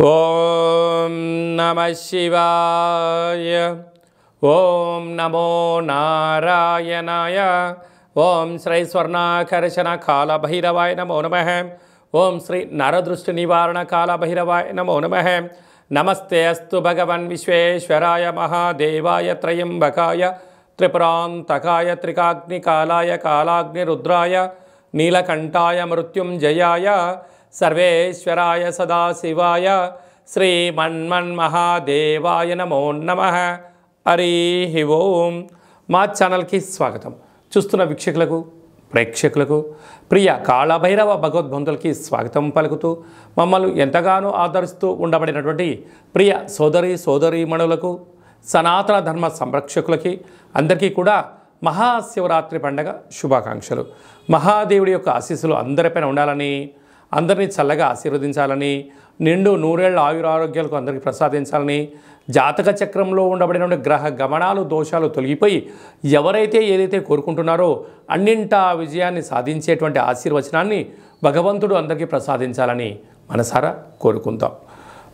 ఓం నమః శివాయ. ఓం నమో నారాయణాయ. ఓం శ్రీ స్వర్ణాకర్షణ కాళభైరవాయ నమో నమః. ఓం శ్రీ నరదృష్టి నివారణ కాళభైరవాయ నమో నమః. నమస్తే అస్తు భగవన్ విశ్వేశ్వరాయ మహాదేవాయ త్రయంబకాయ త్రిపురాంతకాయ త్రికాగ్నికాలాయ కాలాగ్నిరుద్రాయ నీలకంఠాయ మృత్యుంజయాయ సర్వేశ్వరాయ సదాశివాయ శ్రీమన్మన్మహాదేవాయ నమో నమః. హరి ఓం. మా ఛానల్కి స్వాగతం. చూస్తున్న వీక్షకులకు ప్రేక్షకులకు ప్రియ కాళభైరవ భగవద్బంధులకి స్వాగతం పలుకుతూ మమ్మల్ని ఎంతగానో ఆదరిస్తూ ఉండబడినటువంటి ప్రియ సోదరీమణులకు సనాతన ధర్మ సంరక్షకులకి అందరికీ కూడా మహాశివరాత్రి పండగ శుభాకాంక్షలు. మహాదేవుడి యొక్క ఆశీస్సులు అందరిపైన ఉండాలని, అందరినీ చల్లగా ఆశీర్వదించాలని, నిండు నూరేళ్ల ఆయురారోగ్యాలకు అందరికీ ప్రసాదించాలని, జాతక చక్రంలో ఉండబడిన గ్రహ గమనాలు దోషాలు తొలగిపోయి ఎవరైతే ఏదైతే కోరుకుంటున్నారో అన్నింటా విజయాన్ని సాధించేటువంటి ఆశీర్వచనాన్ని భగవంతుడు అందరికీ ప్రసాదించాలని మనసారా కోరుకుందాం.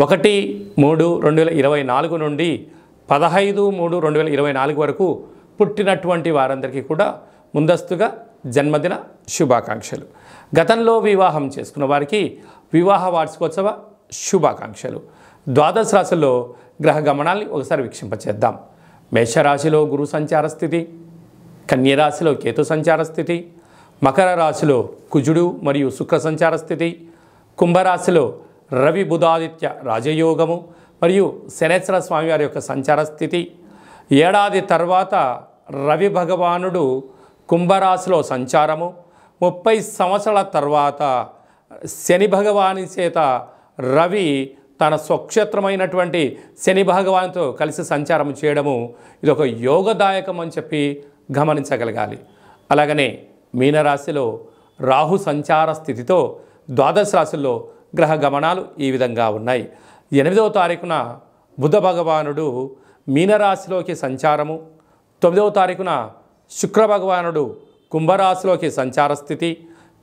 1-3-2024 నుండి 15-3-2024 వరకు పుట్టినటువంటి వారందరికీ కూడా ముందస్తుగా జన్మదిన శుభాకాంక్షలు. గతంలో వివాహం చేసుకున్న వారికి వివాహ వార్షికోత్సవ శుభాకాంక్షలు. ద్వాదశ రాశుల్లో గ్రహ గమనాల్ని ఒకసారి వీక్షింపచేద్దాం. మేషరాశిలో గురు సంచార స్థితి, కన్యరాశిలో కేతు సంచార స్థితి, మకర రాశిలో కుజుడు మరియు శుక్ర సంచార స్థితి, కుంభరాశిలో రవి బుధాదిత్య రాజయోగము మరియు శనేశ్వర స్వామివారి యొక్క సంచార స్థితి. ఏడాది తర్వాత రవి భగవానుడు కుంభరాశిలో సంచారము, 30 సంవత్సరాల తర్వాత శని భగవాని చేత రవి తన స్వక్షేత్రమైనటువంటి శని భగవానితో కలిసి సంచారం చేయడము ఇది ఒక యోగదాయకం అని చెప్పి గమనించగలగాలి. అలాగనే మీనరాశిలో రాహు సంచార స్థితితో ద్వాదశ రాశుల్లో గ్రహ గమనాలు ఈ విధంగా ఉన్నాయి. 8వ తారీఖున బుధ భగవానుడు మీనరాశిలోకి సంచారము, 9వ తారీఖున శుక్ర భగవానుడు కుంభరాశిలోకి సంచార స్థితి,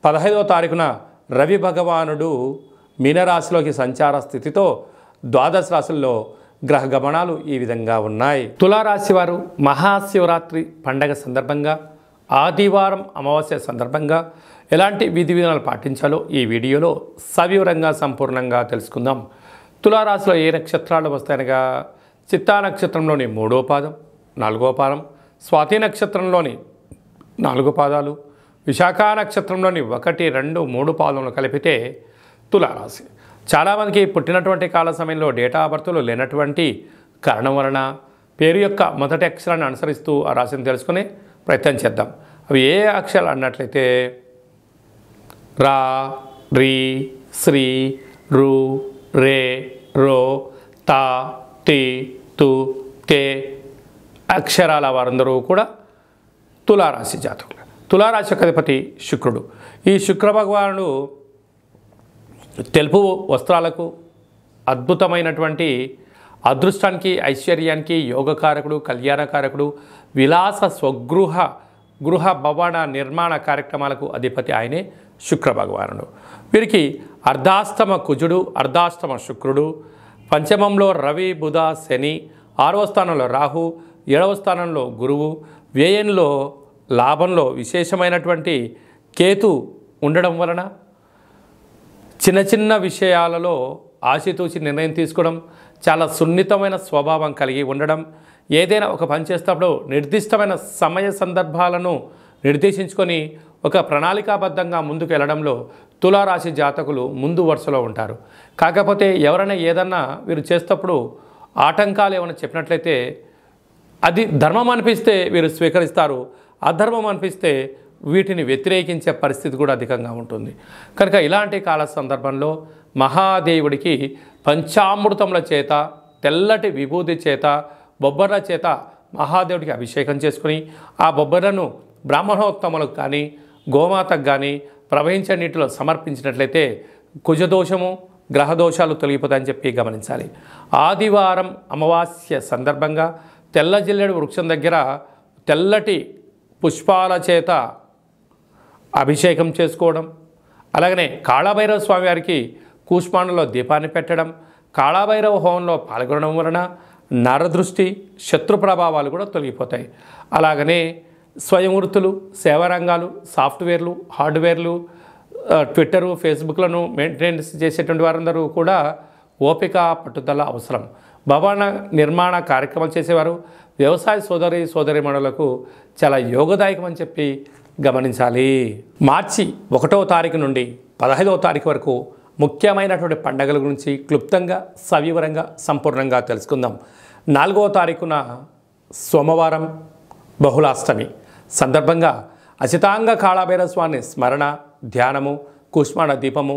15వ తారీఖున రవి భగవానుడు మీనరాశిలోకి సంచార స్థితితో ద్వాదశ రాశుల్లో గ్రహ గమనాలు ఈ విధంగా ఉన్నాయి. తులారాశి వారు మహాశివరాత్రి పండగ సందర్భంగా ఆదివారం అమావాస్య సందర్భంగా ఎలాంటి విధి విధానాలు పాటించాలో ఈ వీడియోలో సవివరంగా సంపూర్ణంగా తెలుసుకుందాం. తులారాశిలో ఏ నక్షత్రాలు వస్తాయనగా చిత్తా నక్షత్రంలోని 3వ పాదం, 4వ పాదం, స్వాతి నక్షత్రంలోని 4 పాదాలు, విశాఖ నక్షత్రంలోని 1, 2, 3 పాదములు కలిపితే తులారాశి. చాలామందికి పుట్టినటువంటి కాల సమయంలో డేటా ఆఫ్ బర్త్లు లేనటువంటి కారణం వలన పేరు యొక్క మొదటి అక్షరాన్ని అనుసరిస్తూ ఆ రాశిని తెలుసుకునే ప్రయత్నం చేద్దాం. అవి ఏ అక్షరాలు అన్నట్లయితే రా, రీ, శ్రీ, రు, రే, రో, తా, తి, తు, తే అక్షరాల వారందరూ కూడా తులారాశి జాతకులు. తులారాశి యొక్క అధిపతి శుక్రుడు. ఈ శుక్ర భగవానుడు తెలుపు వస్త్రాలకు, అద్భుతమైనటువంటి అదృష్టానికి, ఐశ్వర్యానికి యోగకారకుడు, కళ్యాణకారకుడు, విలాస గృహ భవన నిర్మాణ కార్యక్రమాలకు అధిపతి ఆయనే శుక్ర భగవానుడు. వీరికి అర్ధాష్టమ కుజుడు, అర్ధాష్టమ శుక్రుడు, పంచమంలో రవి బుధ శని, 6వ స్థానంలో రాహు, 7వ స్థానంలో గురువు, వ్యయంలో లాభంలో విశేషమైనటువంటి కేతు ఉండడం వలన చిన్న చిన్న విషయాలలో ఆచితూచి నిర్ణయం తీసుకోవడం, చాలా సున్నితమైన స్వభావం కలిగి ఉండడం, ఏదైనా ఒక పని చేసేటప్పుడు నిర్దిష్టమైన సమయ సందర్భాలను నిర్దేశించుకొని ఒక ప్రణాళికాబద్ధంగా ముందుకు వెళ్ళడంలో తులారాశి జాతకులు ముందు వరుసలో ఉంటారు. కాకపోతే ఎవరైనా ఏదన్నా వీరు చేసేటప్పుడు ఆటంకాలు ఏమైనా చెప్పినట్లయితే అది ధర్మం అనిపిస్తే వీరు స్వీకరిస్తారు, అధర్మం అనిపిస్తే వీటిని వ్యతిరేకించే పరిస్థితి కూడా అధికంగా ఉంటుంది. కనుక ఇలాంటి కాల సందర్భంలో మహాదేవుడికి పంచామృతముల చేత, తెల్లటి విభూతి చేత, బొబ్బర్ల చేత మహాదేవుడికి అభిషేకం చేసుకుని ఆ బొబ్బర్లను బ్రాహ్మణోత్తములకు కానీ గోమాతకు కానీ ప్రవహించే నీటిలో సమర్పించినట్లయితే కుజదోషము, గ్రహదోషాలు తొలగిపోతాయని చెప్పి గమనించాలి. ఆదివారం అమావాస్య సందర్భంగా తెల్ల జిల్లేడు వృక్షం దగ్గర తెల్లటి పుష్పాల చేత అభిషేకం చేసుకోవడం, అలాగనే కాళభైరవ స్వామి వారికి కూష్మాండలో దీపాన్ని పెట్టడం, కాళభైరవ హోమంలో పాల్గొనడం వలన నరదృష్టి, శత్రు ప్రభావాలు కూడా తొలగిపోతాయి. అలాగనే స్వయం వృత్తులు, సేవారంగాలు, సాఫ్ట్వేర్లు, హార్డ్వేర్లు, ట్విట్టరు, ఫేస్బుక్లను మెయింటెనెన్స్ చేసేటువంటి వారందరూ కూడా ఓపిక, పట్టుదల అవసరం. భవన నిర్మాణ కార్యక్రమాలు చేసేవారు, వ్యవసాయ సోదరీమణులకు చాలా యోగదాయకం అని చెప్పి గమనించాలి. మార్చి 1వ తారీఖు నుండి 15వ తారీఖు వరకు ముఖ్యమైనటువంటి పండుగల గురించి క్లుప్తంగా, సవివరంగా, సంపూర్ణంగా తెలుసుకుందాం. 4వ తారీఖున సోమవారం బహుళాష్టమి సందర్భంగా అచితాంగ కాళభైరవ స్వామి స్మరణ, ధ్యానము, కుష్మాండ దీపము,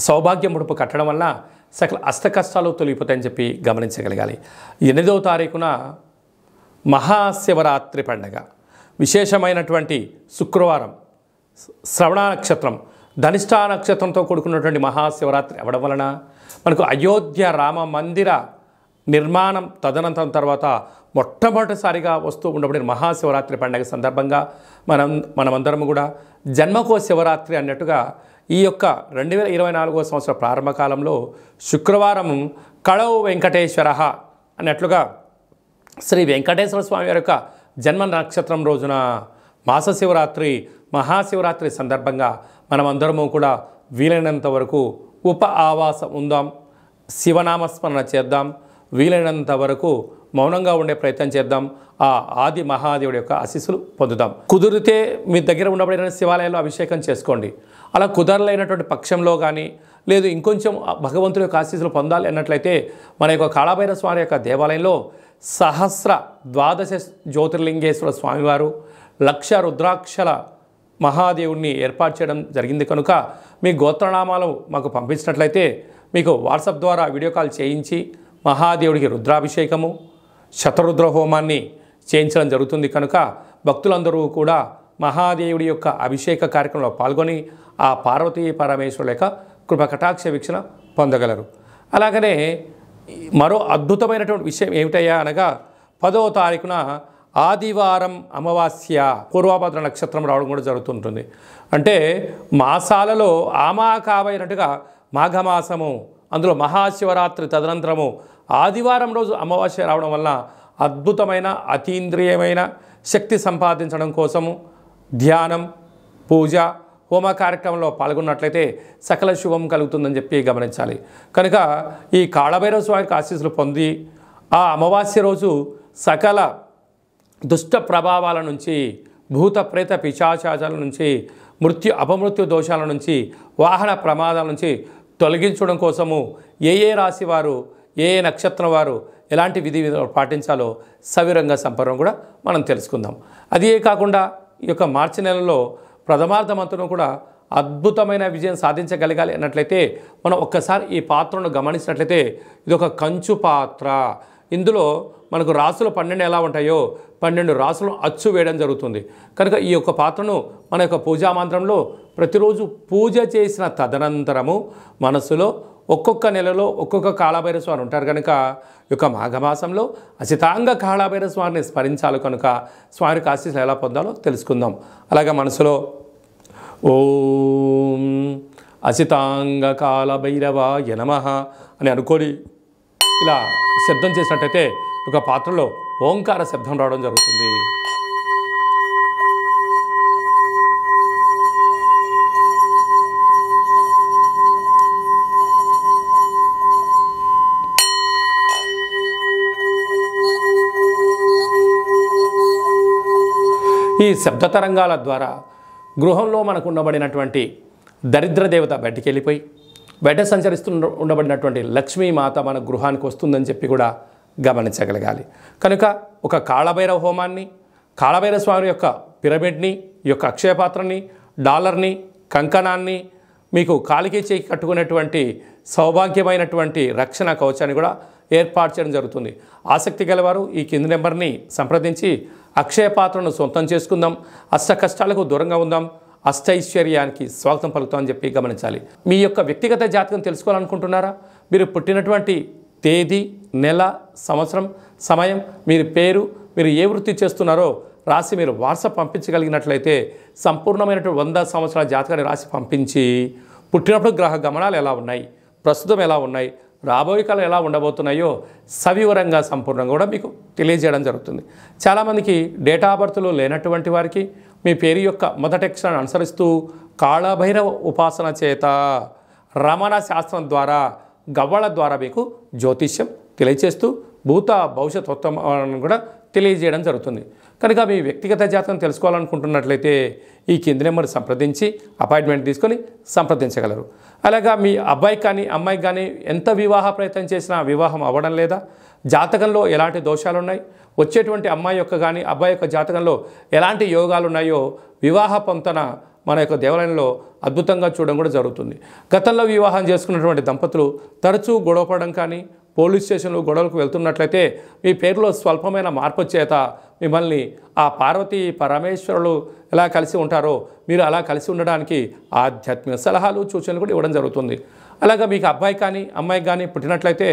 సౌభాగ్య ముడుపు కట్టడం వల్ల సకల అష్టకష్టాలు తొలగిపోతాయని చెప్పి గమనించగలగాలి. 8వ తారీఖున మహాశివరాత్రి పండుగ, విశేషమైనటువంటి శుక్రవారం, శ్రవణ నక్షత్రం, ధనిష్టా నక్షత్రంతో కూడుకున్నటువంటి మహాశివరాత్రి అవ్వడం వలన మనకు అయోధ్య రామ మందిర నిర్మాణం తదనంతరం తర్వాత మొట్టమొదటిసారిగా వస్తూ ఉండబడిన మహాశివరాత్రి పండుగ సందర్భంగా మనమందరం కూడా జన్మకో శివరాత్రి అన్నట్టుగా ఈ యొక్క 2024వ సంవత్సర ప్రారంభ కాలంలో శుక్రవారం కళౌ వెంకటేశ్వర అన్నట్లుగా శ్రీ వెంకటేశ్వర స్వామి వారి యొక్క జన్మ నక్షత్రం రోజున మాస శివరాత్రి, మహాశివరాత్రి సందర్భంగా మనమందరము కూడా వీలైనంత వరకు ఉప ఆవాసం ఉందాం, శివనామస్మరణ చేద్దాం, వీలైనంత వరకు మౌనంగా ఉండే ప్రయత్నం చేద్దాం. ఆ ఆది మహాదేవుడి యొక్క ఆశీస్సులు పొందుదాం. కుదిరితే మీ దగ్గర ఉండబడిన శివాలయంలో అభిషేకం చేసుకోండి. అలా కుదరలేనటువంటి పక్షంలో కానీ లేదు ఇంకొంచెం భగవంతుడి యొక్క ఆశీస్సులు పొందాలి అన్నట్లయితే మన యొక్క కాళభైరవ స్వామి యొక్క దేవాలయంలో సహస్ర ద్వాదశ జ్యోతిర్లింగేశ్వర స్వామివారు, 1,00,000 రుద్రాక్షల మహాదేవుడిని ఏర్పాటు చేయడం జరిగింది కనుక మీ గోత్రనామాలు మాకు పంపించినట్లయితే మీకు వాట్సాప్ ద్వారా వీడియో కాల్ చేయించి మహాదేవుడికి రుద్రాభిషేకము, శతరుద్ర హోమాన్ని చేయించడం జరుగుతుంది కనుక భక్తులందరూ కూడా మహాదేవుడి యొక్క అభిషేక కార్యక్రమంలో పాల్గొని ఆ పార్వతీ పరమేశ్వరుల యొక్క కృప కటాక్ష వీక్షణ పొందగలరు. అలాగనే మరో అద్భుతమైనటువంటి విషయం ఏమిటయ్యా అనగా 10వ తారీఖున ఆదివారం అమావాస్య పూర్వభద్ర నక్షత్రం రావడం కూడా జరుగుతుంటుంది. అంటే మాసాలలో ఆమాకావైనట్టుగా మాఘమాసము, అందులో మహాశివరాత్రి తదనంతరము ఆదివారం రోజు అమావాస్య రావడం వల్ల అద్భుతమైన అతీంద్రియమైన శక్తి సంపాదించడం కోసము ధ్యానం, పూజ, హోమ కార్యక్రమంలో పాల్గొన్నట్లయితే సకల శుభం కలుగుతుందని చెప్పి గమనించాలి. కనుక ఈ కాళభైరవ స్వామికి ఆశీస్సులు పొంది ఆ అమావాస్య రోజు సకల దుష్ట ప్రభావాల నుంచి, భూత ప్రేత పిశాచాల నుంచి, అపమృత్యు దోషాల నుంచి, వాహన ప్రమాదాల నుంచి తొలగించడం కోసము ఏ రాశి వారు, ఏ నక్షత్రం వారు ఎలాంటి విధి విధాలు పాటించాలో సవిరంగా సంపర్కం కూడా మనం తెలుసుకుందాం. అదే కాకుండా ఈ యొక్క మార్చి నెలలో ప్రథమార్థమంతను కూడా అద్భుతమైన విజయం సాధించగలగాలి అన్నట్లయితే మనం ఒక్కసారి ఈ పాత్రను గమనించినట్లయితే ఇది ఒక కంచు పాత్ర. ఇందులో మనకు రాసులు 12 ఎలా ఉంటాయో 12 రాసులను అచ్చు వేయడం జరుగుతుంది. కనుక ఈ యొక్క పాత్రను మన యొక్క పూజా మంత్రంలో ప్రతిరోజు పూజ చేసిన తదనంతరము మనసులో ఒక్కొక్క నెలలో ఒక్కొక్క కాళభైరవ స్వామి ఉంటారు కనుక ఈ యొక్క మాఘమాసంలో అచితాంగ కాళభైరవ స్వామిని స్మరించాలి కనుక స్వామికి ఆశీస్సులు ఎలా పొందాలో తెలుసుకుందాం. అలాగే మనసులో ఓం అచితాంగ కాళభైరవాయ నమః అని అనుకొని ఇలా శబ్దం చేసినట్టయితే ఒక పాత్రలో ఓంకార శబ్దం రావడం జరుగుతుంది. ఈ శబ్ద తరంగాల ద్వారా గృహంలో మనకు ఉండబడినటువంటి దరిద్ర దేవత బయటికి వెళ్ళిపోయి బయట సంచరిస్తూ ఉండబడినటువంటి లక్ష్మీమాత మన గృహానికి వస్తుందని చెప్పి కూడా గమనించగలగాలి. కనుక ఒక కాళభైరవ హోమాన్ని, కాళభైరవ స్వామి యొక్క పిరమిడ్ని, ఈ యొక్క అక్షయపాత్రని, డాలర్ని, కంకణాన్ని, మీకు కాలికి చేయి కట్టుకునేటువంటి సౌభాగ్యమైనటువంటి రక్షణ కవచాన్ని కూడా ఏర్పాటు చేయడం జరుగుతుంది. ఆసక్తి గలవారు ఈ కింది నెంబర్ని సంప్రదించి అక్షయ పాత్రను సొంతం చేసుకుందాం, అష్ట కష్టాలకు దూరంగా ఉందాం, అష్టైశ్వర్యానికి స్వాగతం పలుకుతామని చెప్పి గమనించాలి. మీ యొక్క వ్యక్తిగత జాతకం తెలుసుకోవాలనుకుంటున్నారా? మీరు పుట్టినటువంటి తేదీ, నెల, సంవత్సరం, సమయం, మీరు పేరు, మీరు ఏ వృత్తి చేస్తున్నారో రాసి మీరు వాట్సాప్ పంపించగలిగినట్లయితే సంపూర్ణమైనటువంటి 100 సంవత్సరాల జాతకాన్ని రాసి పంపించి పుట్టినప్పుడు గ్రహ గమనాలు ఎలా ఉన్నాయి, ప్రస్తుతం ఎలా ఉన్నాయి, రాబోయే కాలం ఎలా ఉండబోతున్నాయో సవివరంగా సంపూర్ణంగా కూడా మీకు తెలియజేయడం జరుగుతుంది. చాలామందికి డేటా ఆఫ్ బర్త్లు లేనటువంటి వారికి మీ పేరు యొక్క మొదటి అక్షరాన్ని అనుసరిస్తూ కాళభైరవ ఉపాసన చేత రమణ శాస్త్రం ద్వారా గవ్వల ద్వారా మీకు జ్యోతిష్యం తెలియచేస్తూ భూత భవిష్యత్ ఉత్తమాలను కూడా తెలియజేయడం జరుగుతుంది. కనుక మీ వ్యక్తిగత జాతకం తెలుసుకోవాలనుకుంటున్నట్లయితే ఈ కింది నెంబర్ సంప్రదించి అపాయింట్మెంట్ తీసుకొని సంప్రదించగలరు. అలాగా మీ అబ్బాయికి కానీ అమ్మాయికి కానీ ఎంత వివాహ ప్రయత్నం చేసినా వివాహం అవ్వడం లేదా, జాతకంలో ఎలాంటి దోషాలు ఉన్నాయి, వచ్చేటువంటి అమ్మాయి యొక్క కానీ అబ్బాయి యొక్క జాతకంలో ఎలాంటి యోగాలు ఉన్నాయో వివాహ పొంతన మన యొక్క దేవాలయంలో అద్భుతంగా చూడడం కూడా జరుగుతుంది. గతంలో వివాహం చేసుకున్నటువంటి దంపతులు తరచూ గొడవపడడం కానీ పోలీస్ స్టేషన్లో గొడవలకు వెళ్తున్నట్లయితే మీ పేరులో స్వల్పమైన మార్పు చేత మిమ్మల్ని ఆ పార్వతీ పరమేశ్వరులు ఎలా కలిసి ఉంటారో మీరు అలా కలిసి ఉండడానికి ఆధ్యాత్మిక సలహాలు సూచనలు కూడా ఇవ్వడం జరుగుతుంది. అలాగా మీకు అబ్బాయి కానీ అమ్మాయి కానీ పుట్టినట్లయితే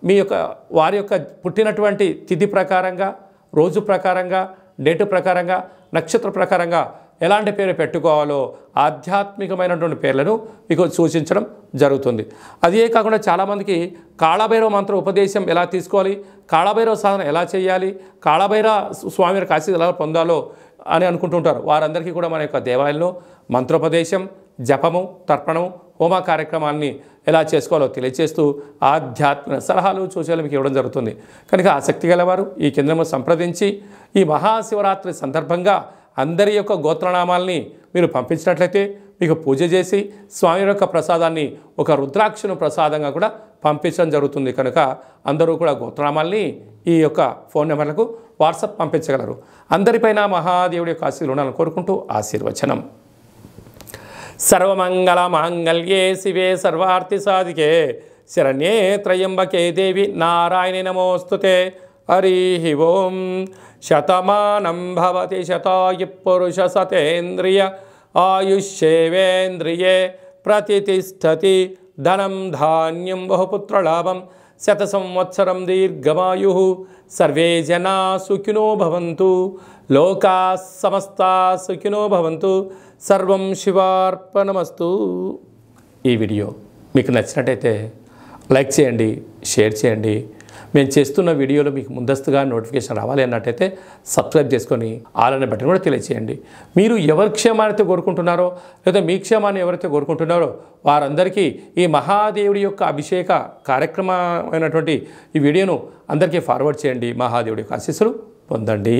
మీ యొక్క వారి యొక్క పుట్టినటువంటి తిథి ప్రకారంగా, రోజు ప్రకారంగా, డేటు ప్రకారంగా, నక్షత్ర ప్రకారంగా ఎలాంటి పేరు పెట్టుకోవాలో ఆధ్యాత్మికమైనటువంటి పేర్లను మీకు సూచించడం జరుగుతుంది. అదే కాకుండా చాలామందికి కాళభైరవ మంత్ర ఉపదేశం ఎలా తీసుకోవాలి, కాళభైరవ సాధన ఎలా చేయాలి, కాళభైరవ స్వామి వారి ఆశీస్సులు ఎలా పొందాలో అని అనుకుంటుంటారు. వారందరికీ కూడా మన యొక్క దేవాలయంలో మంత్రోపదేశం, జపము, తర్పణం, హోమ కార్యక్రమాన్ని ఎలా చేసుకోవాలో తెలియజేస్తూ ఆధ్యాత్మిక సలహాలు సూచనలు మీకు ఇవ్వడం జరుగుతుంది. కనుక ఆసక్తి గలవారు ఈ కేంద్రము సంప్రదించి ఈ మహాశివరాత్రి సందర్భంగా అందరి యొక్క గోత్రనామాల్ని మీరు పంపించినట్లయితే మీకు పూజ చేసి స్వామి యొక్క ప్రసాదాన్ని ఒక రుద్రాక్షను ప్రసాదంగా కూడా పంపించడం జరుగుతుంది. కనుక అందరూ కూడా గోత్రనామాల్ని ఈ యొక్క ఫోన్ నెంబర్లకు వాట్సాప్ పంపించగలరు. అందరిపైన మహాదేవుడి యొక్క ఆశీర్వాదాలు ఉండాలని కోరుకుంటూ ఆశీర్వచనం. సర్వమంగళ మాంగళ్యే శివే సర్వార్థి సాధికే శరణ్యే త్రయంబకే దేవి నారాయణి నమోస్తుతే. హరి ఓం. శతమానం భవతి శతాయు పురుష సతేంద్రియ ఆయుష్యేవేంద్రియే ప్రతిష్టతి. ధనం ధాన్యం బహుపుత్రలాభం శత సంవత్సరం దీర్ఘమాయు. సర్వే జనా సుఖినో భవంతు. లోకా సమస్తా సుఖినో భవంతు. సర్వం శివార్పణమస్తు. ఈ వీడియో మీకు నచ్చినట్టయితే లైక్ చేయండి, షేర్ చేయండి. మేము చేస్తున్న వీడియోలో మీకు ముందస్తుగా నోటిఫికేషన్ రావాలి అన్నట్టయితే సబ్స్క్రైబ్ చేసుకొని ఆలనే బటన్ కూడా తెలియచేయండి. మీరు ఎవరి క్షేమాన్ని కోరుకుంటున్నారో లేదా మీ క్షేమాన్ని ఎవరైతే కోరుకుంటున్నారో వారందరికీ ఈ మహాదేవుడి యొక్క అభిషేక కార్యక్రమమైనటువంటి ఈ వీడియోను అందరికీ ఫార్వర్డ్ చేయండి. మహాదేవుడి యొక్క ఆశీస్సులు పొందండి.